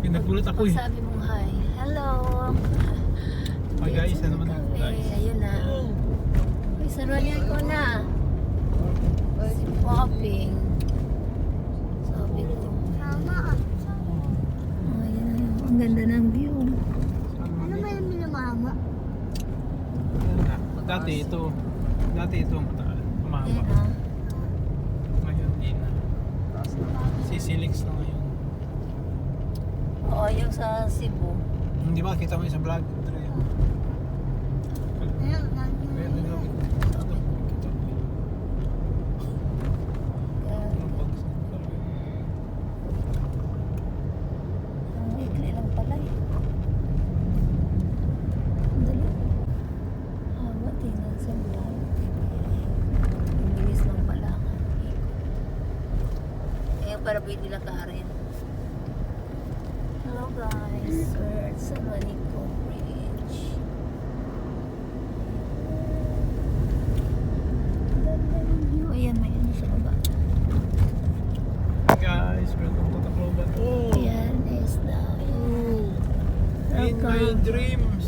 Nagulat ako eh. Sabi mong hi. Hello. Hi guys, ano naman Kami. guys? Ayun na. Uy, saruan ko na. Si Popping. Sabi ko. Tama. Oh, ayun na. Ang ganda ng view. Ano ba yung minamama? Dati ito ang matagal. Umaba. Ayun na. Ngayon di na. Sisilix na ngayon. Oo, yung sa Cebu. Hindi ba kita mo yung sa vlog? Ayun, Kaya din ako. Kita mo yun. Anong pag- Ang ikli lang pala eh. Ang dali. Haba, tingnan sa vlog. Ang bilis lang pala. Ngayon para pwede lakarin. Hello guys, we're at San Juanico Bridge. Ganda ng view. Ayan, may ano sa baba. Hey guys, welcome to Tacloban. Oh! Ayan is the In my dreams.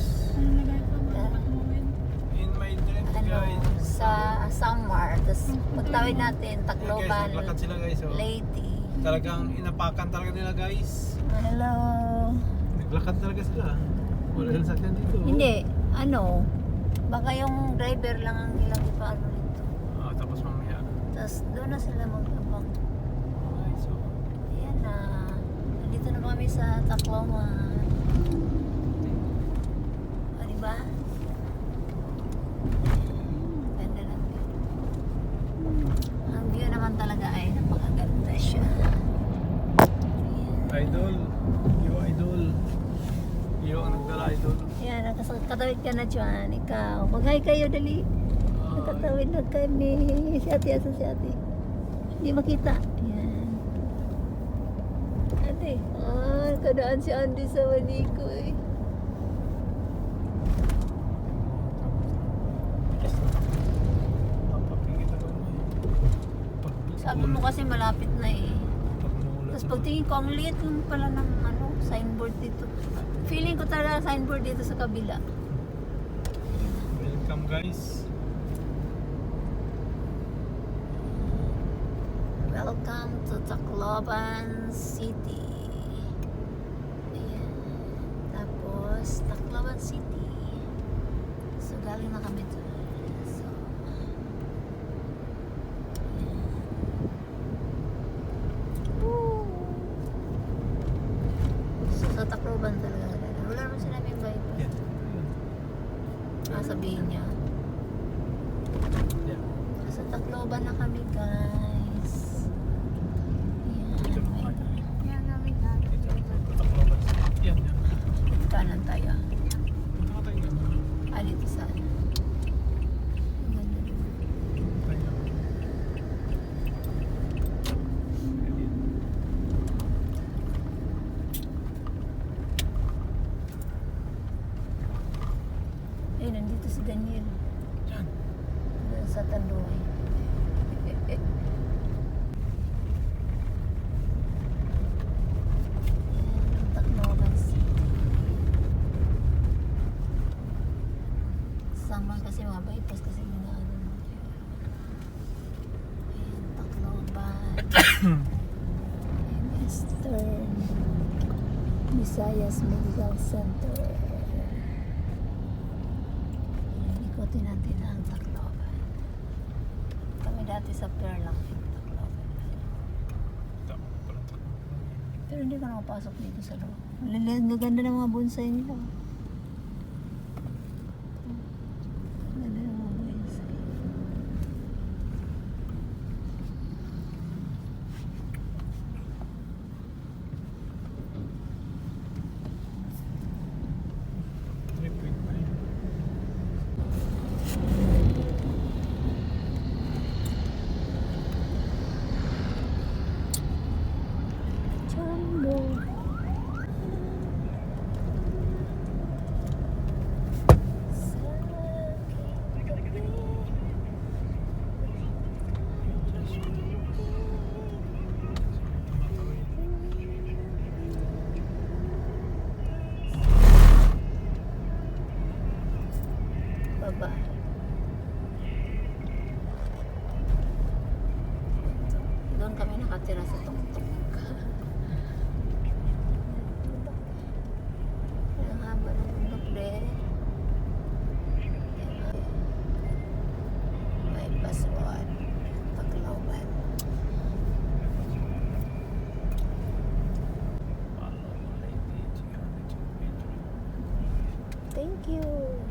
In my dreams ano, guys. sa Samar. Tapos pagtawid natin, Hey guys, Tacloban, naglakad sila guys. Oh. Leyte. Talagang inapakan talaga nila guys. Hello. Naglakad talaga sila. Wala silang sakyan dito. Hindi, ano, baka yung driver lang ang nilang ipaano dito. Tapos mamaya. Tapos doon na sila mag-abang. Okay, so. Ayan na. Nandito na kami sa Tacloban. O, diba? Ganda lang view. Ang view naman talaga ay napakaganda siya. Ayan. Idol. Idol. Ang nagdala idol. Ayan, nakatawid ka na dyan. Ikaw. Mag-hi kayo, dali. Nakatawid na kami. Si ate, asa si ate. Hindi makita. Ayan. Ate. Kadaan si Andy sa Juanico eh. Papapigit ako na eh. Sabi mo kasi malapit na eh. Pagmulat Tapos na. pagtingin ko, ang liit lang pala ng ano, signboard dito. Feeling ko talaga signboard dito sa kabila. Welcome guys. Welcome to Tacloban City. Ayan. Tapos, Tacloban City. So, galing na kami doon. So, ayan. Woo! So, sa Tacloban talaga. Wala naman sinabing bye-bye. Yan. Sabihin niya. Yan. Sa Tacloban na kami, guys. Ito Ayan. na. Yan namin natin. Yan, yan. Kanan tayo. Ito ka tayo. Dito sa ano. Ang ganda din. Tayo. Ayun, nandito si Daniel. Yan. Doon sa Tanduay. Ayan, ang Tacloban City. Sama kasi mga bypass kasi minaano mo. Ayan, Tacloban. Ayan, Western Visayas Medical Center. Ayan, ikutin natin ang Tacloban. Kami dati sa Perlang Tacloban. Tama pala. Pero hindi ka nakapasok dito sa loob. Ang ganda ng mga bonsai nila. Ang ganda ng mga bonsai. Jumbo. Thank you.